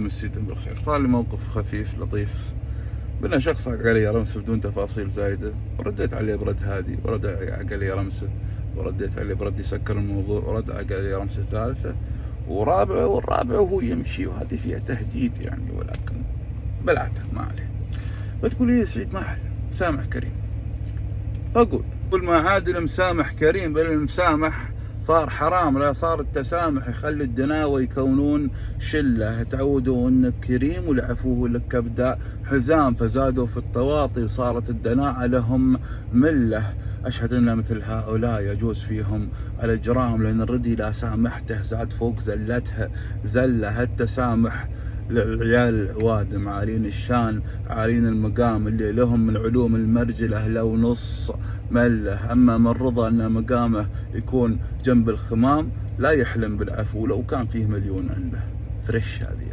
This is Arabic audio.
مسيتم بالخير. صار لي موقف خفيف لطيف بأن شخص عق علي رمسه بدون تفاصيل زايدة، ورديت عليه برد هادي، ورد عق علي رمسه، ورديت عليه برد يسكر الموضوع، ورد عق علي رمسه ثالثة ورابعة، والرابعة وهو يمشي، وهذه فيها تهديد يعني، ولكن بلعته ما عليه. بتقول لي يا سعيد ما عليه، مسامح كريم. فأقول كل ما عاد المسامح كريم، بل المسامح صار حرام. لا، صار التسامح يخلي الدناوى يكونون شلة، تعودوا انك كريم والعفو لك كبداء حزام، فزادوا في التواطي وصارت الدناءة لهم ملة. أشهد أن مثل هؤلاء يجوز فيهم الإجرام، لأن الردي لا سامحته زاد فوق زلتها زلة. التسامح للعيال العوادم عارين الشان عارين المقام، اللي لهم من علوم المرجلة لو نص مله. أما من رضى أن مقامه يكون جنب الخمام لا يحلم بالعفو لو كان فيه مليون عنده. فريش هذه.